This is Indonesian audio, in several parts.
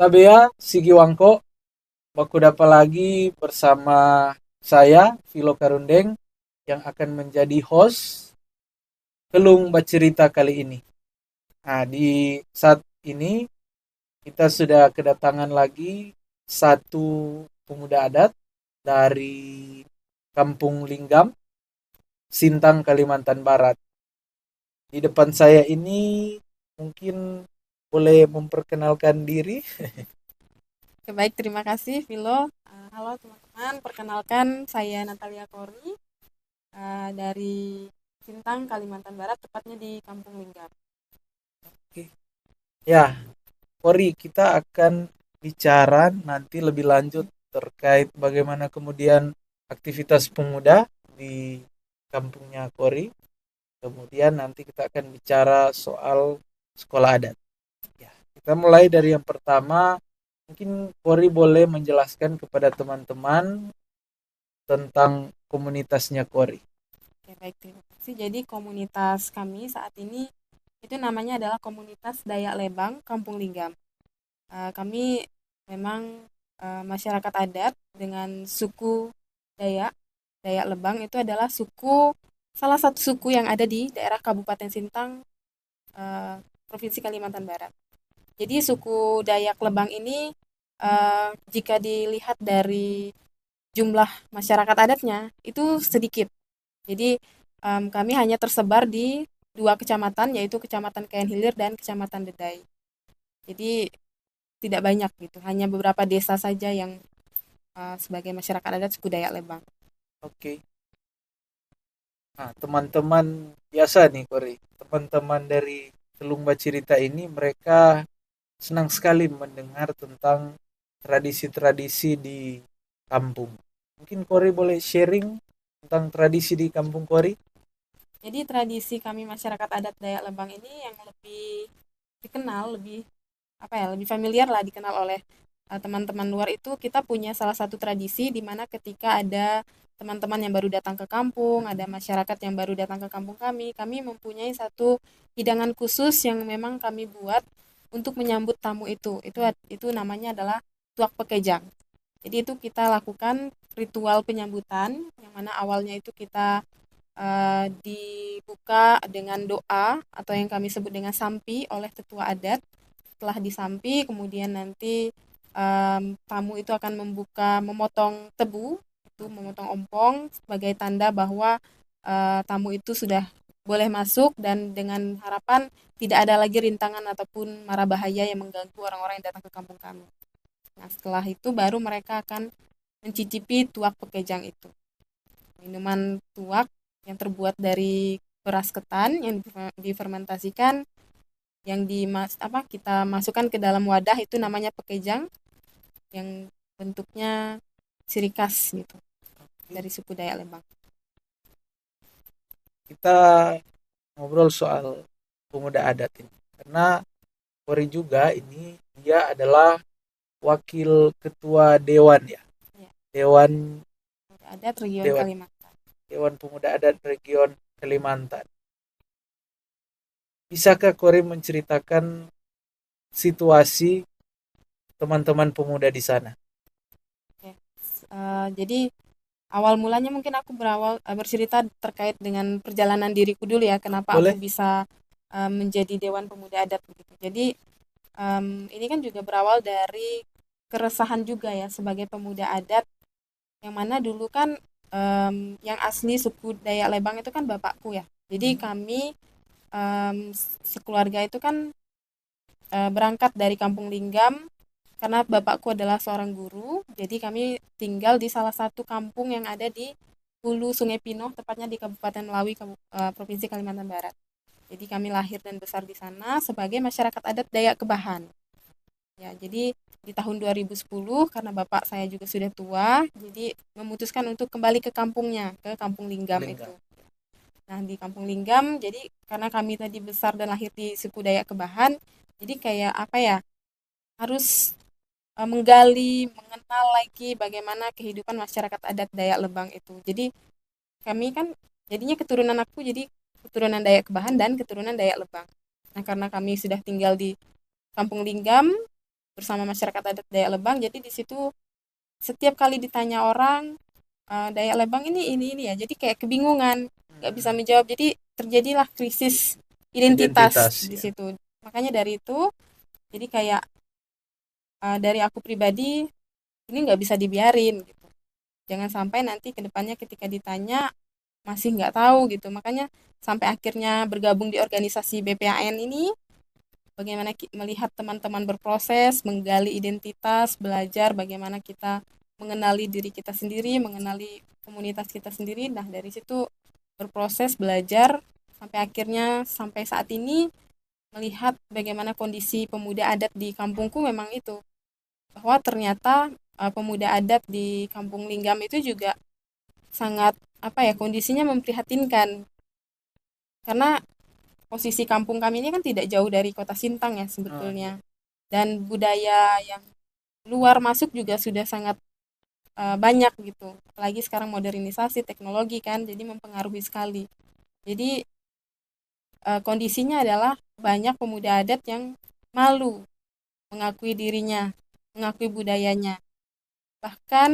Tabea Sigiwangko, baku dapat lagi bersama saya, Vilo Karundeng, yang akan menjadi host Kelung Bacerita kali ini. Nah, di saat ini kita sudah kedatangan lagi satu pemuda adat dari Kampung Linggam, Sintang, Kalimantan Barat. Di depan saya ini mungkin boleh memperkenalkan diri. Oke, baik, terima kasih, Vilo. Halo teman-teman, perkenalkan saya Natalia Kori dari Sintang, Kalimantan Barat, tepatnya di Kampung Linggap. Ya, Kori, kita akan bicara nanti lebih lanjut terkait bagaimana kemudian aktivitas pemuda di kampungnya Kori. Kemudian nanti kita akan bicara soal sekolah adat. Ya, kita mulai dari yang pertama. Mungkin Kori boleh menjelaskan kepada teman-teman tentang komunitasnya Kori. Oke, baik, terima kasih. Jadi komunitas kami saat ini itu namanya adalah Komunitas Dayak Lebang Kampung Linggam. Kami memang masyarakat adat dengan suku Dayak. Dayak Lebang itu adalah salah satu suku yang ada di daerah Kabupaten Sintang, eh, Provinsi Kalimantan Barat. Jadi suku Dayak Lebang ini jika dilihat dari jumlah masyarakat adatnya itu sedikit. Jadi kami hanya tersebar di dua kecamatan, yaitu Kecamatan Kayan Hilir dan Kecamatan Dedai. Jadi tidak banyak gitu, hanya beberapa desa saja yang sebagai masyarakat adat suku Dayak Lebang. Oke. Nah, teman-teman biasa nih Kori. Teman-teman dari Kelung Cerita ini mereka senang sekali mendengar tentang tradisi-tradisi di kampung. Mungkin Kori boleh sharing tentang tradisi di kampung Kori? Jadi tradisi kami masyarakat adat Dayak Lebang ini yang lebih dikenal, lebih familiar lah dikenal oleh teman-teman luar itu. Kita punya salah satu tradisi di mana ketika ada teman-teman yang baru datang ke kampung, ada masyarakat yang baru datang ke kampung kami mempunyai satu hidangan khusus yang memang kami buat untuk menyambut tamu itu. Itu namanya adalah tuak pekejang. Jadi itu kita lakukan ritual penyambutan yang mana awalnya itu kita dibuka dengan doa atau yang kami sebut dengan sampi oleh tetua adat. Setelah disampi, kemudian nanti tamu itu akan memotong tebu, itu memotong ompong sebagai tanda bahwa tamu itu sudah boleh masuk dan dengan harapan tidak ada lagi rintangan ataupun mara bahaya yang mengganggu orang-orang yang datang ke kampung kami. Nah, setelah itu baru mereka akan mencicipi tuak pekejang itu. Minuman tuak yang terbuat dari beras ketan yang difermentasikan, yang kita masukkan ke dalam wadah itu namanya pekejang, yang bentuknya ciri khas gitu dari suku Dayak Lembang. Kita ngobrol soal pemuda adat ini. Karena Kori juga ini dia adalah wakil ketua dewan ya. Ya, Dewan adat region Dewan Kalimantan. Dewan Pemuda Adat Region Kalimantan. Bisakah Kori menceritakan situasi teman-teman pemuda di sana? Oke. Jadi awal mulanya mungkin aku bercerita terkait dengan perjalanan diriku dulu ya, kenapa aku Boleh? bisa menjadi Dewan Pemuda Adat begitu. Jadi ini kan juga berawal dari keresahan juga ya sebagai pemuda adat, yang mana dulu kan yang asli suku Dayak Lebang itu kan bapakku ya. Jadi kami sekeluarga itu kan berangkat dari Kampung Linggam karena bapakku adalah seorang guru. Jadi kami tinggal di salah satu kampung yang ada di hulu Sungai Pinoh, tepatnya di Kabupaten Melawi, Provinsi Kalimantan Barat. Jadi kami lahir dan besar di sana sebagai masyarakat adat Dayak Kebahan. Ya, jadi di tahun 2010 karena bapak saya juga sudah tua, jadi memutuskan untuk kembali ke kampungnya, ke Kampung Linggam itu. Lingga. Nah, di Kampung Linggam, jadi karena kami tadi besar dan lahir di suku Dayak Kebahan, jadi kayak apa ya, harus menggali, mengenal lagi bagaimana kehidupan masyarakat adat Dayak Lebang itu. Jadi kami kan jadinya keturunan aku jadi keturunan Dayak Kebahan dan keturunan Dayak Lebang. Nah, karena kami sudah tinggal di Kampung Linggam, bersama masyarakat adat Dayak Lebang. Jadi di situ setiap kali ditanya orang, Dayak Lebang ini ya. Jadi kayak kebingungan, nggak bisa menjawab. Jadi terjadilah krisis identitas Identitas di ya. situ. Makanya dari itu, jadi kayak dari aku pribadi ini nggak bisa dibiarin gitu. Jangan sampai nanti ke depannya ketika ditanya masih nggak tahu gitu. Makanya sampai akhirnya bergabung di organisasi BPAN ini, bagaimana melihat teman-teman berproses, menggali identitas, belajar bagaimana kita mengenali diri kita sendiri, mengenali komunitas kita sendiri. Nah, dari situ berproses, belajar, sampai akhirnya sampai saat ini melihat bagaimana kondisi pemuda adat di kampungku memang itu. Bahwa ternyata pemuda adat di Kampung Linggam itu juga sangat apa ya kondisinya memprihatinkan karena posisi kampung kami ini kan tidak jauh dari kota Sintang ya Oh, iya. sebetulnya dan budaya yang luar masuk juga sudah sangat banyak gitu apalagi sekarang modernisasi teknologi kan jadi mempengaruhi sekali jadi kondisinya adalah banyak pemuda adat yang malu mengakui dirinya mengakui budayanya bahkan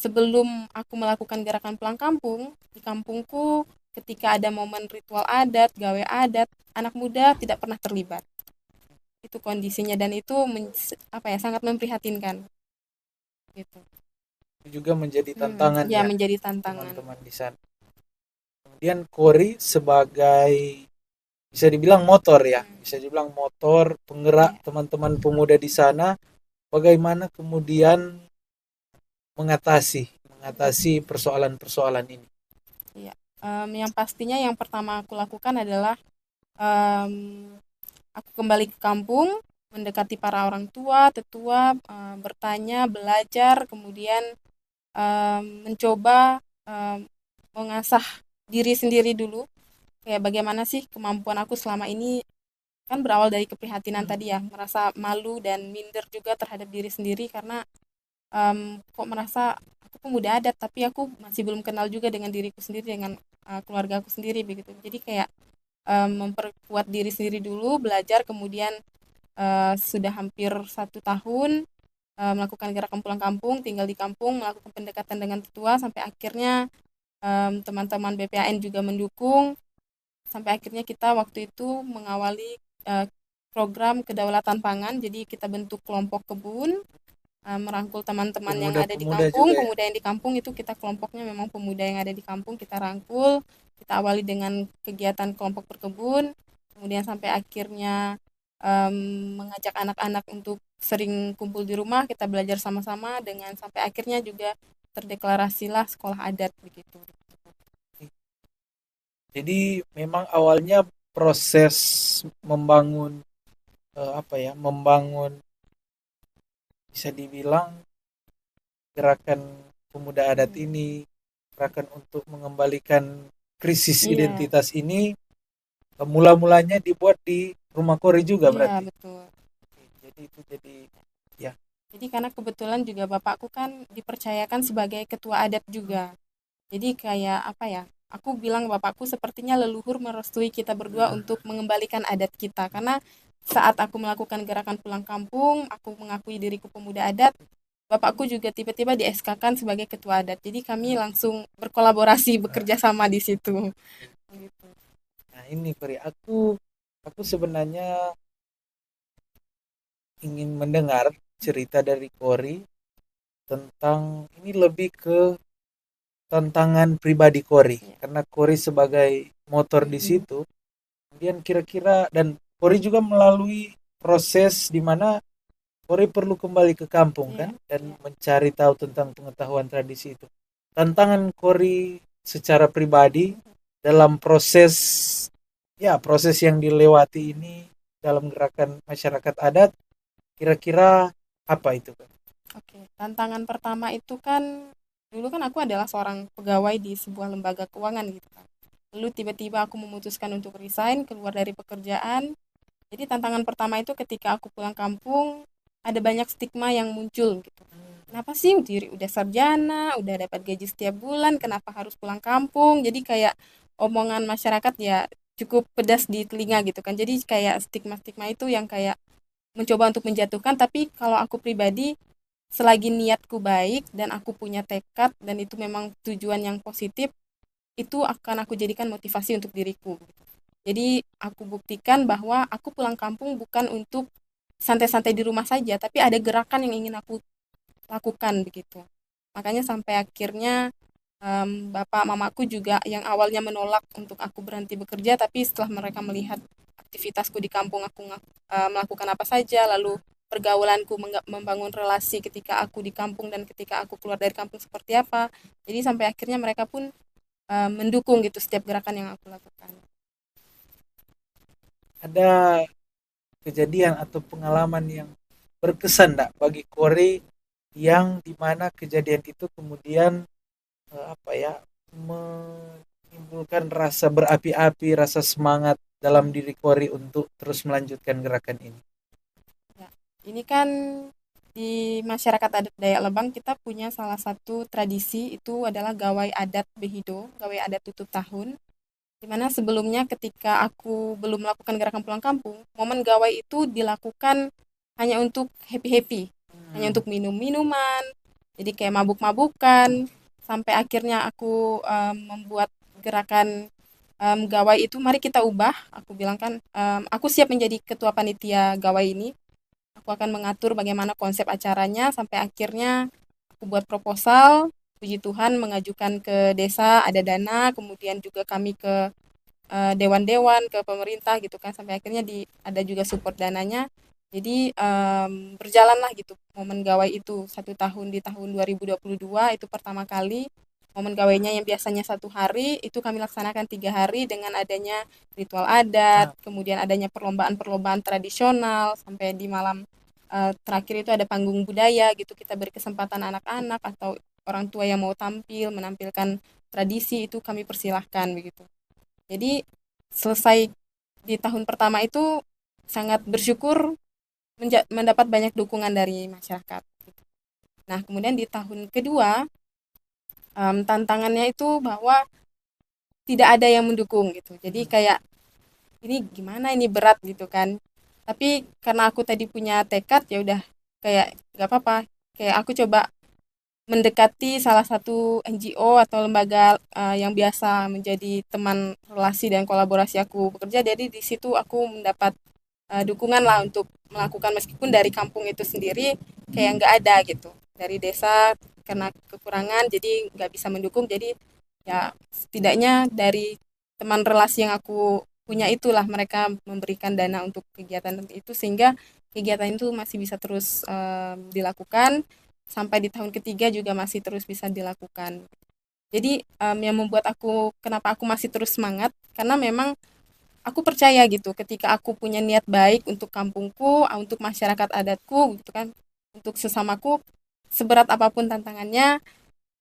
sebelum aku melakukan gerakan pulang kampung, di kampungku ketika ada momen ritual adat, gawe adat, anak muda tidak pernah terlibat. Itu kondisinya dan itu apa ya sangat memprihatinkan gitu. Itu juga menjadi tantangan Ya ya menjadi tantangan. teman-teman di sana. Kemudian Kori sebagai bisa dibilang motor ya, bisa dibilang motor penggerak Iya, teman-teman pemuda di sana. Bagaimana kemudian mengatasi mengatasi persoalan-persoalan ini? iya. Yang pastinya yang pertama aku lakukan adalah em, aku kembali ke kampung, mendekati para orang tua, tetua, bertanya, belajar, kemudian mencoba mengasah diri sendiri dulu kayak bagaimana sih kemampuan aku selama ini kan berawal dari keprihatinan tadi ya merasa malu dan minder juga terhadap diri sendiri karena kok merasa aku pemuda adat tapi aku masih belum kenal juga dengan diriku sendiri dengan keluarga aku sendiri begitu jadi kayak memperkuat diri sendiri dulu belajar kemudian sudah hampir 1 tahun melakukan gerakan pulang kampung tinggal di kampung melakukan pendekatan dengan tetua sampai akhirnya teman-teman BPAN juga mendukung sampai akhirnya kita waktu itu mengawali eh, program kedaulatan pangan jadi kita bentuk kelompok kebun merangkul teman-teman yang ada di Pemuda-pemuda kampung juga ya. pemuda yang di kampung itu kita kelompoknya memang pemuda yang ada di kampung kita rangkul kita awali dengan kegiatan kelompok berkebun kemudian sampai akhirnya mengajak anak-anak untuk sering kumpul di rumah kita belajar sama-sama dengan sampai akhirnya juga terdeklarasilah sekolah adat begitu. Jadi memang awalnya proses membangun apa ya, membangun bisa dibilang gerakan pemuda adat Hmm. ini, gerakan untuk mengembalikan krisis Iya, identitas ini mula-mulanya dibuat di rumah Kori juga iya berarti. betul. Jadi itu jadi ya. Jadi karena kebetulan juga bapakku kan dipercayakan sebagai ketua adat juga. Jadi kayak apa ya? Aku bilang bapakku sepertinya leluhur merestui kita berdua untuk mengembalikan adat kita. Karena saat aku melakukan gerakan pulang kampung, aku mengakui diriku pemuda adat, bapakku juga tiba-tiba di SK-kan sebagai ketua adat. Jadi kami langsung berkolaborasi, bekerja sama di situ. Gitu. Nah ini Kori, aku sebenarnya ingin mendengar cerita dari Kori tentang ini lebih ke tantangan pribadi Kori Ya. karena Kori sebagai motor di Mm-mm. situ. Kemudian kira-kira dan Kori juga melalui proses di mana Kori perlu kembali ke kampung Iya, kan dan iya. mencari tahu tentang pengetahuan tradisi itu. Tantangan Kori secara pribadi dalam proses ya proses yang dilewati ini dalam gerakan masyarakat adat kira-kira apa itu kan? Oke, tantangan pertama itu kan dulu kan aku adalah seorang pegawai di sebuah lembaga keuangan gitu kan. Lalu tiba-tiba aku memutuskan untuk resign, keluar dari pekerjaan. Jadi tantangan pertama itu ketika aku pulang kampung, ada banyak stigma yang muncul gitu. Kenapa sih diri udah sarjana, udah dapat gaji setiap bulan, kenapa harus pulang kampung? Jadi kayak omongan masyarakat ya cukup pedas di telinga gitu kan. Jadi kayak stigma-stigma itu yang kayak mencoba untuk menjatuhkan, tapi kalau aku pribadi, selagi niatku baik dan aku punya tekad dan itu memang tujuan yang positif, itu akan aku jadikan motivasi untuk diriku. Jadi aku buktikan bahwa aku pulang kampung bukan untuk santai-santai di rumah saja, tapi ada gerakan yang ingin aku lakukan begitu. Makanya sampai akhirnya bapak mamaku juga yang awalnya menolak untuk aku berhenti bekerja, tapi setelah mereka melihat aktivitasku di kampung, aku melakukan apa saja, lalu pergaulanku membangun relasi ketika aku di kampung dan ketika aku keluar dari kampung seperti apa. Jadi sampai akhirnya mereka pun mendukung gitu setiap gerakan yang aku lakukan. Ada kejadian atau pengalaman yang berkesan enggak bagi Kori yang dimana kejadian itu kemudian apa ya, menimbulkan rasa berapi-api, rasa semangat dalam diri Kori untuk terus melanjutkan gerakan ini? Ya, ini kan di masyarakat adat Dayak Lebang kita punya salah satu tradisi itu adalah gawai adat Behido, gawai adat tutup tahun. Dimana sebelumnya ketika aku belum melakukan gerakan pulang kampung, momen gawai itu dilakukan hanya untuk happy-happy, hanya Hmm. untuk minum-minuman, jadi kayak mabuk-mabukan, sampai akhirnya aku membuat gerakan gawai itu, mari kita ubah, aku bilang kan, aku siap menjadi ketua panitia gawai ini, aku akan mengatur bagaimana konsep acaranya, sampai akhirnya aku buat proposal, puji Tuhan mengajukan ke desa, ada dana, kemudian juga kami ke dewan-dewan, ke pemerintah gitu kan, sampai akhirnya ada juga support dananya. Jadi berjalanlah gitu momen gawai itu 1 tahun, di tahun 2022 itu pertama kali momen gawainya yang biasanya 1 hari itu kami laksanakan 3 hari dengan adanya ritual adat, Nah, kemudian adanya perlombaan-perlombaan tradisional, sampai di malam terakhir itu ada panggung budaya gitu, kita beri kesempatan anak-anak atau orang tua yang mau tampil menampilkan tradisi itu kami persilahkan begitu. Jadi selesai di tahun pertama itu sangat bersyukur mendapat banyak dukungan dari masyarakat. Nah, kemudian di tahun kedua, tantangannya itu bahwa tidak ada yang mendukung gitu. Jadi kayak ini gimana, ini berat gitu kan. Tapi karena aku tadi punya tekad, ya udah kayak gak apa-apa. Kayak aku coba mendekati salah satu NGO atau lembaga yang biasa menjadi teman relasi dan kolaborasi aku bekerja. Jadi di situ aku mendapat dukungan lah untuk melakukan, meskipun dari kampung itu sendiri kayak nggak ada gitu, dari desa karena kekurangan jadi nggak bisa mendukung. Jadi ya setidaknya dari teman relasi yang aku punya itulah mereka memberikan dana untuk kegiatan itu, sehingga kegiatan itu masih bisa terus dilakukan sampai di tahun ketiga juga masih terus bisa dilakukan. Jadi yang membuat aku, kenapa aku masih terus semangat, karena memang aku percaya gitu ketika aku punya niat baik untuk kampungku, untuk masyarakat adatku gitu kan, untuk sesamaku, seberat apapun tantangannya,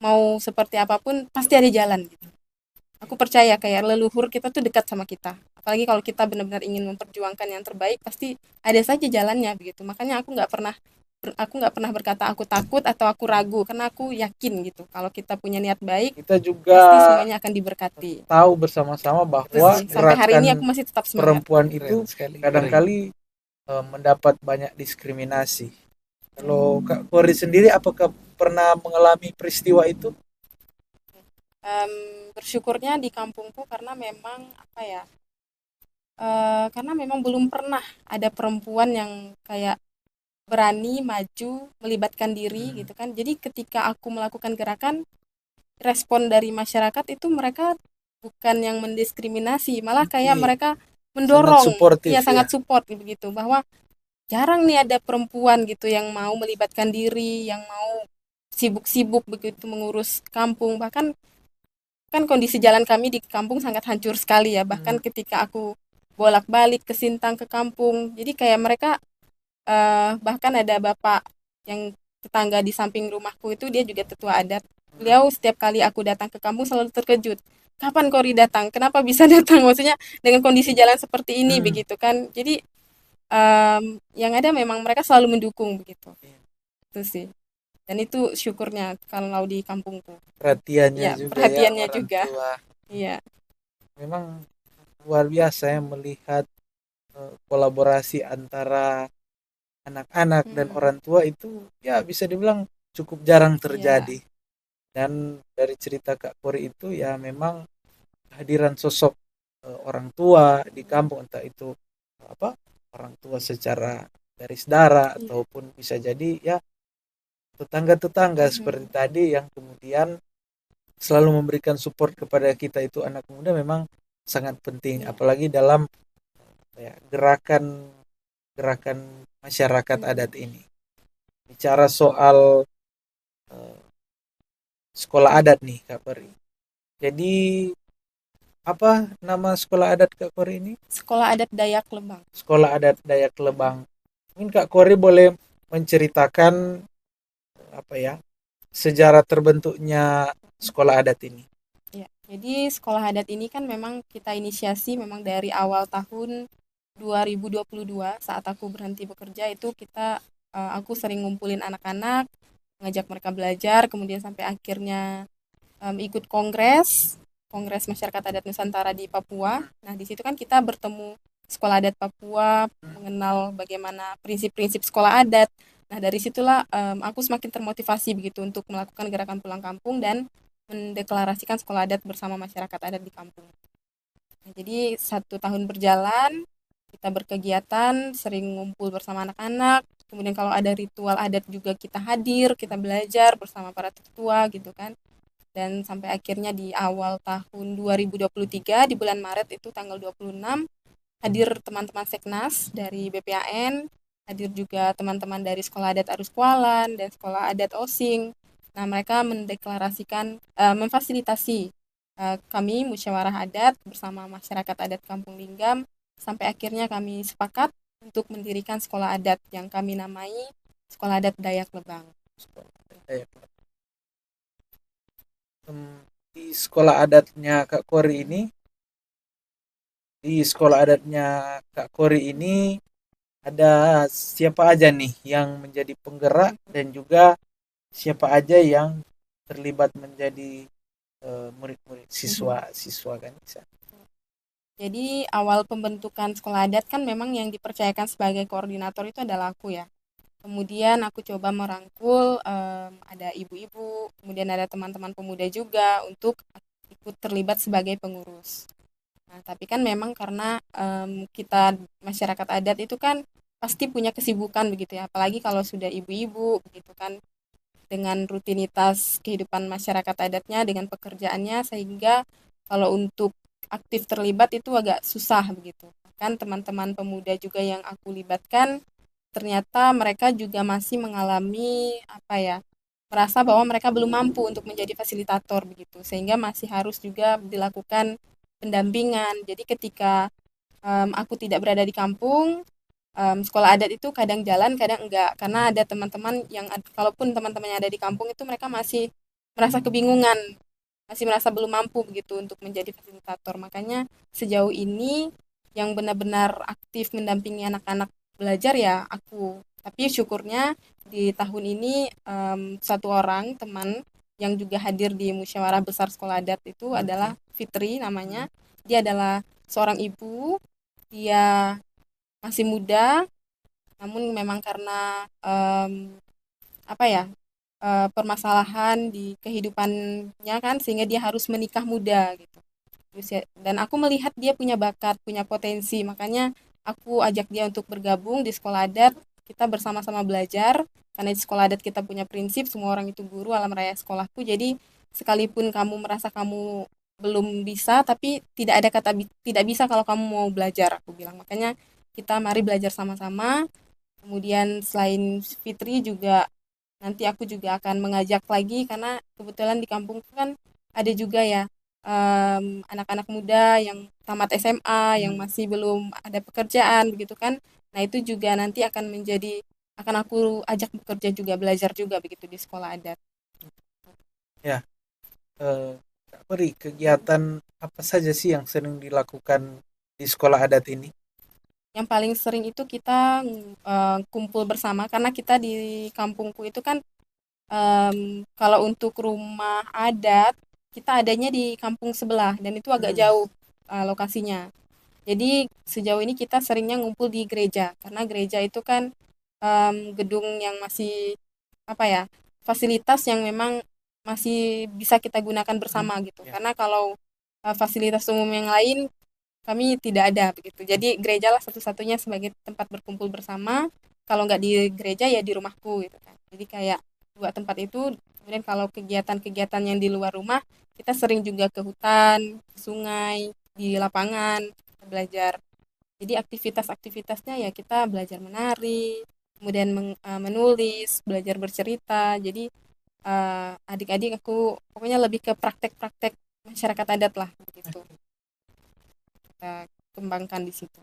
mau seperti apapun pasti ada jalan gitu. Aku percaya kayak leluhur kita tuh dekat sama kita. Apalagi kalau kita benar-benar ingin memperjuangkan yang terbaik, pasti ada saja jalannya begitu. Makanya aku nggak pernah berkata aku takut atau aku ragu, karena aku yakin gitu. Kalau kita punya niat baik, kita juga pasti semuanya akan diberkati. tahu bersama-sama Itu bahwa sih. Sampai hari ini aku gerakan masih tetap semangat. perempuan itu kadangkali mendapat banyak diskriminasi. Kalau Kak Kori sendiri, apakah pernah mengalami peristiwa itu? Bersyukurnya di kampungku karena memang apa ya? Karena memang belum pernah ada perempuan yang kayak berani maju melibatkan diri Hmm. gitu kan. Jadi ketika aku melakukan gerakan, respon dari masyarakat itu mereka bukan yang mendiskriminasi, malah kayak Iya, mereka sangat mendorong, suportif iya ya. sangat support begitu, bahwa jarang nih ada perempuan gitu yang mau melibatkan diri, yang mau sibuk-sibuk begitu mengurus kampung. Bahkan kan kondisi jalan kami di kampung sangat hancur sekali ya. Hmm. Bahkan ketika aku bolak-balik ke Sintang ke kampung, jadi kayak mereka bahkan ada bapak yang tetangga di samping rumahku itu dia juga tetua adat. Beliau setiap kali aku datang ke kampung selalu terkejut. Kapan Kori datang? Kenapa bisa datang? Maksudnya dengan kondisi jalan seperti ini Hmm. begitu kan. Jadi yang ada memang mereka selalu mendukung begitu. Itu sih. Dan itu syukurnya kalau di kampungku. Perhatiannya Ya, juga ya perhatiannya orang juga. tua. Iya. Memang luar biasa ya melihat kolaborasi antara anak-anak dan Mm-mm. orang tua itu ya bisa dibilang cukup jarang Iya. terjadi. Dan dari cerita Kak Kori itu ya memang kehadiran sosok orang tua di kampung, entah itu apa, orang tua secara garis darah Iya. ataupun bisa jadi ya tetangga-tetangga seperti Mhm. tadi yang kemudian selalu memberikan support kepada kita itu anak muda memang sangat penting, Iya. apalagi dalam ya, gerakan gerakan masyarakat adat Mhm. ini. Bicara soal eh, sekolah adat nih Kak Peri. Jadi apa nama sekolah adat Kak Kori ini? Sekolah adat Dayak Lembang. Sekolah adat Dayak Mhm. Lebang. Mungkin Kak Kori boleh menceritakan apa ya, sejarah terbentuknya sekolah adat ini. Ya, jadi sekolah adat ini kan memang kita inisiasi memang dari awal tahun 2022 saat aku berhenti bekerja itu aku sering ngumpulin anak-anak, ngajak mereka belajar, kemudian sampai akhirnya ikut Kongres Masyarakat Adat Nusantara di Papua. Nah, di situ kan kita bertemu sekolah adat Papua, mengenal bagaimana prinsip-prinsip sekolah adat. Nah, dari situlah aku semakin termotivasi begitu untuk melakukan gerakan pulang kampung dan mendeklarasikan sekolah adat bersama masyarakat adat di kampung. Nah, jadi 1 tahun berjalan, kita berkegiatan, sering ngumpul bersama anak-anak. Kemudian kalau ada ritual adat juga kita hadir, kita belajar bersama para tetua gitu kan. Dan sampai akhirnya di awal tahun 2023 di bulan Maret itu tanggal 26 hadir teman-teman Seknas dari BPAN, hadir juga teman-teman dari Sekolah Adat Arus Kualan dan Sekolah Adat Osing. Nah, mereka memfasilitasi kami musyawarah adat bersama masyarakat adat Kampung Linggam sampai akhirnya kami sepakat untuk mendirikan sekolah adat yang kami namai Sekolah Adat Dayak Lebang. Sekolah adat Dayak Lebang. Di sekolah adatnya Kak Kori ini, di sekolah adatnya Kak Kori ini ada siapa aja nih yang menjadi penggerak dan juga siapa aja yang terlibat menjadi murid-murid siswa-siswa kan bisa. Jadi awal pembentukan sekolah adat kan memang yang dipercayakan sebagai koordinator itu adalah aku ya. Kemudian aku coba merangkul ada ibu-ibu, kemudian ada teman-teman pemuda juga untuk ikut terlibat sebagai pengurus. Nah, tapi kan memang karena kita masyarakat adat itu kan pasti punya kesibukan begitu ya, apalagi kalau sudah ibu-ibu begitu kan dengan rutinitas kehidupan masyarakat adatnya dengan pekerjaannya sehingga kalau untuk aktif terlibat itu agak susah begitu. Kan teman-teman pemuda juga yang aku libatkan ternyata mereka juga masih mengalami apa ya, merasa bahwa mereka belum mampu untuk menjadi fasilitator begitu sehingga masih harus juga dilakukan pendampingan. Jadi ketika aku tidak berada di kampung, sekolah adat itu kadang jalan kadang enggak karena ada teman-teman kalaupun teman-teman yang ada di kampung itu mereka masih merasa kebingungan, masih merasa belum mampu begitu untuk menjadi fasilitator. Makanya sejauh ini yang benar-benar aktif mendampingi anak-anak belajar ya aku. Tapi syukurnya di tahun ini satu orang teman yang juga hadir di musyawarah besar sekolah adat itu adalah Fitri namanya. Dia adalah seorang ibu, dia masih muda, namun memang karena apa ya, permasalahan di kehidupannya kan sehingga dia harus menikah muda gitu. Dan aku melihat dia punya bakat, punya potensi, makanya aku ajak dia untuk bergabung di sekolah adat. Kita bersama-sama belajar karena di sekolah adat kita punya prinsip semua orang itu guru alam raya sekolahku. Jadi sekalipun kamu merasa kamu belum bisa, tapi tidak ada kata tidak bisa kalau kamu mau belajar, aku bilang. Makanya kita mari belajar sama-sama. Kemudian selain Fitri juga nanti aku juga akan mengajak lagi karena kebetulan di kampung kan ada juga ya anak-anak muda yang tamat SMA yang masih belum ada pekerjaan begitu kan. Nah, itu juga nanti akan aku ajak bekerja juga belajar juga begitu di sekolah adat. Ya, Kak Peri, kegiatan apa saja sih yang sering dilakukan di sekolah adat ini? Yang paling sering itu kita kumpul bersama karena kita di kampungku itu kan kalau untuk rumah adat kita adanya di kampung sebelah dan itu agak Hmm. jauh lokasinya. Jadi sejauh ini kita seringnya ngumpul di gereja karena gereja itu kan gedung yang masih apa ya, fasilitas yang memang masih bisa kita gunakan bersama gitu. Ya. Karena kalau fasilitas umum yang lain kami tidak ada begitu. Jadi gereja lah satu-satunya sebagai tempat berkumpul bersama. Kalau nggak di gereja ya di rumahku gitu kan. Jadi kayak dua tempat itu. Kemudian kalau kegiatan-kegiatan yang di luar rumah, kita sering juga ke hutan, ke sungai, di lapangan, kita belajar. Jadi aktivitas-aktivitasnya ya kita belajar menari, kemudian menulis, belajar bercerita. Jadi adik-adik aku pokoknya lebih ke praktek-praktek masyarakat adat lah begitu. Kita kembangkan di situ.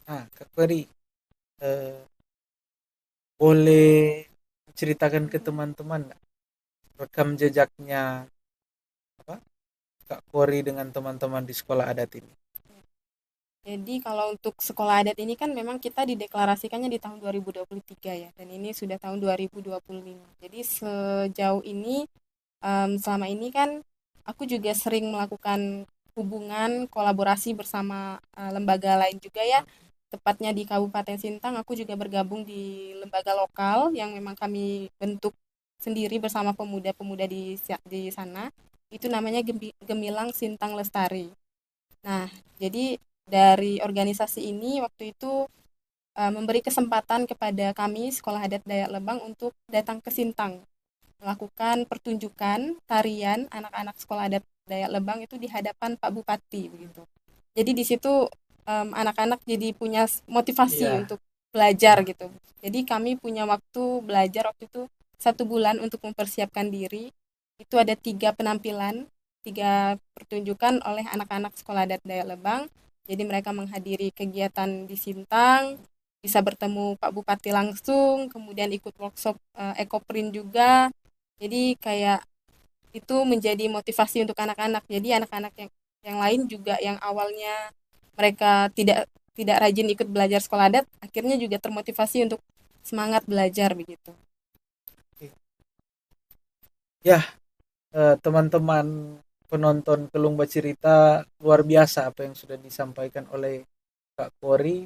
Nah, Kak Ferry, eh, boleh ceritakan ke Mhm. teman-teman nggak rekam jejaknya apa Kak Kori dengan teman-teman di sekolah adat ini? Jadi kalau untuk sekolah adat ini kan memang kita dideklarasikannya di tahun 2023 ya, dan ini sudah tahun 2025. Jadi sejauh ini, selama ini kan aku juga sering melakukan hubungan kolaborasi bersama lembaga lain juga ya. Tepatnya di Kabupaten Sintang, aku juga bergabung di lembaga lokal yang memang kami bentuk sendiri bersama pemuda-pemuda di sana. Itu namanya Gemilang Sintang Lestari. Nah, jadi dari organisasi ini waktu itu memberi kesempatan kepada kami Sekolah Adat Dayak Lebang untuk datang ke Sintang, melakukan pertunjukan tarian anak-anak Sekolah Adat Dayak Lebang itu di hadapan Pak Bupati begitu. Jadi di situ anak-anak jadi punya motivasi Iya. untuk belajar gitu. Jadi kami punya waktu belajar waktu itu 1 bulan untuk mempersiapkan diri. Itu ada 3 penampilan, 3 pertunjukan oleh anak-anak Sekolah Adat Dayak Lebang. Jadi mereka menghadiri kegiatan di Sintang, bisa bertemu Pak Bupati langsung, kemudian ikut workshop ekoprint juga. Jadi kayak itu menjadi motivasi untuk anak-anak. Jadi anak-anak yang lain juga yang awalnya mereka tidak tidak rajin ikut belajar sekolah adat, akhirnya juga termotivasi untuk semangat belajar begitu. Ya, teman-teman penonton Kelungba Cerita, luar biasa apa yang sudah disampaikan oleh Kak Kori.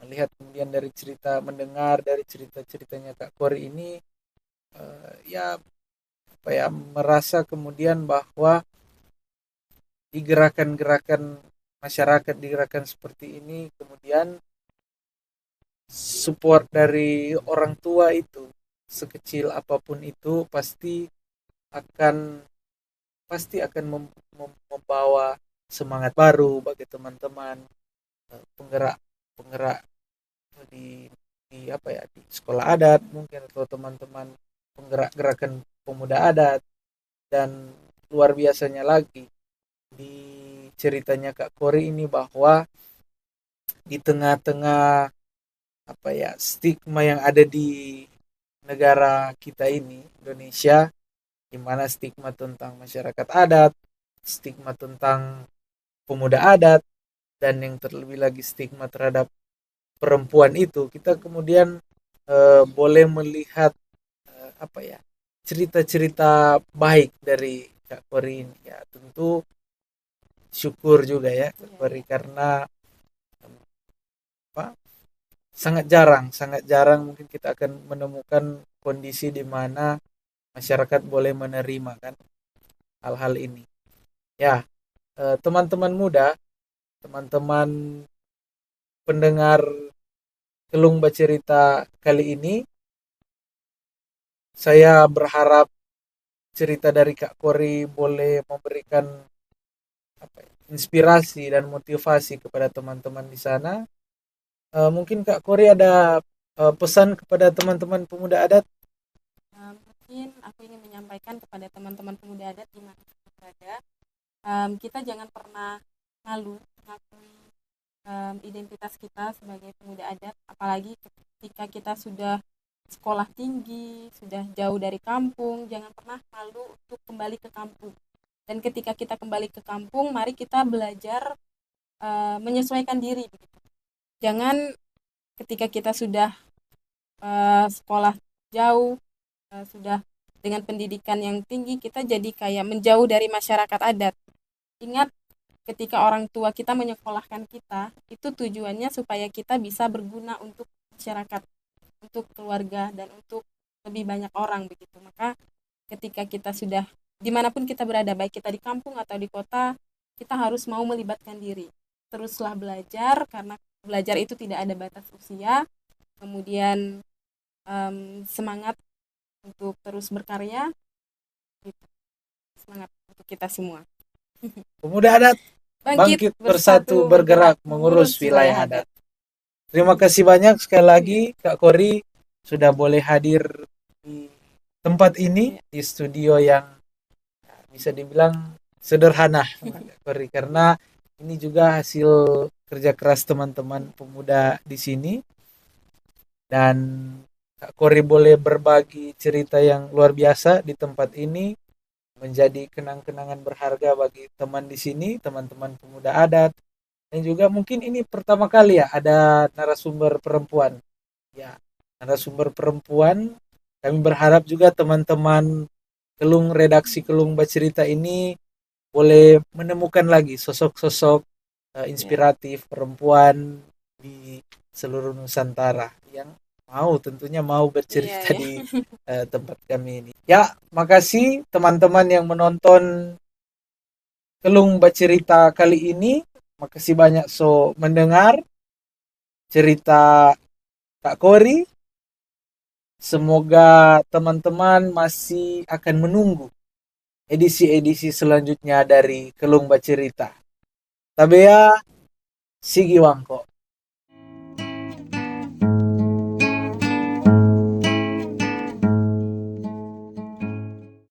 Melihat kemudian dari cerita, mendengar dari cerita-ceritanya Kak Kori ini, ya apa ya, merasa kemudian bahwa di gerakan-gerakan masyarakat, di gerakan seperti ini, kemudian support dari orang tua itu sekecil apapun itu akan pasti akan membawa semangat baru bagi teman-teman, penggerak penggerak di apa ya, di sekolah adat mungkin, atau teman-teman penggerak gerakan pemuda adat. Dan luar biasanya lagi di ceritanya Kak Kori ini bahwa di tengah-tengah apa ya, stigma yang ada di negara kita ini, Indonesia, di mana stigma tentang masyarakat adat, stigma tentang pemuda adat, dan yang terlebih lagi stigma terhadap perempuan itu, kita kemudian boleh melihat apa ya, cerita-cerita baik dari Kak Kori ini. Ya tentu syukur juga ya Kak Iya, Kori, iya. karena apa, sangat jarang mungkin kita akan menemukan kondisi di mana masyarakat boleh menerima kan hal-hal ini. Ya, teman-teman muda, teman-teman pendengar Kelung Bercerita kali ini, saya berharap cerita dari Kak Kori boleh memberikan apa ya, inspirasi dan motivasi kepada teman-teman di sana. Mungkin Kak Kori ada pesan kepada teman-teman pemuda adat? Mungkin aku ingin menyampaikan kepada teman-teman pemuda adat di mana kita berada, kita jangan pernah malu mengakui identitas kita sebagai pemuda adat, apalagi ketika kita sudah sekolah tinggi, sudah jauh dari kampung, jangan pernah malu untuk kembali ke kampung. Dan ketika kita kembali ke kampung, mari kita belajar menyesuaikan diri. Jangan ketika kita sudah sekolah jauh, sudah dengan pendidikan yang tinggi, kita jadi kayak menjauh dari masyarakat adat. Ingat, ketika orang tua kita menyekolahkan kita, itu tujuannya supaya kita bisa berguna untuk masyarakat. untuk keluarga dan untuk lebih banyak orang begitu. Maka ketika kita sudah dimanapun kita berada, baik kita di kampung atau di kota, kita harus mau melibatkan diri. Teruslah belajar, karena belajar itu tidak ada batas usia. Kemudian semangat untuk terus berkarya, gitu. Semangat untuk kita semua. Pemuda adat Bangkit bangkit bersatu bersatu bergerak bergerak mengurus mengurus wilayah wilayah adat. adat. Terima kasih banyak sekali lagi Kak Kori sudah boleh hadir di tempat ini, Ya, di studio yang bisa dibilang sederhana Kak Kori, karena ini juga hasil kerja keras teman-teman pemuda di sini, dan Kak Kori boleh berbagi cerita yang luar biasa di tempat ini, menjadi kenang-kenangan berharga bagi teman di sini, teman-teman pemuda adat. Dan juga mungkin ini pertama kali ya ada narasumber perempuan. Ya, narasumber perempuan. Kami berharap juga teman-teman redaksi Kelung Bercerita ini boleh menemukan lagi sosok-sosok ya, inspiratif perempuan di seluruh Nusantara yang tentunya mau iya, bercerita ya. di tempat kami ini. Ya, makasih teman-teman yang menonton Kelung Bercerita kali ini. Makasih banyak mendengar cerita Kak Kori. Semoga teman-teman masih akan menunggu edisi-edisi selanjutnya dari Kelung Bercerita. Tabea Sigi Wangko.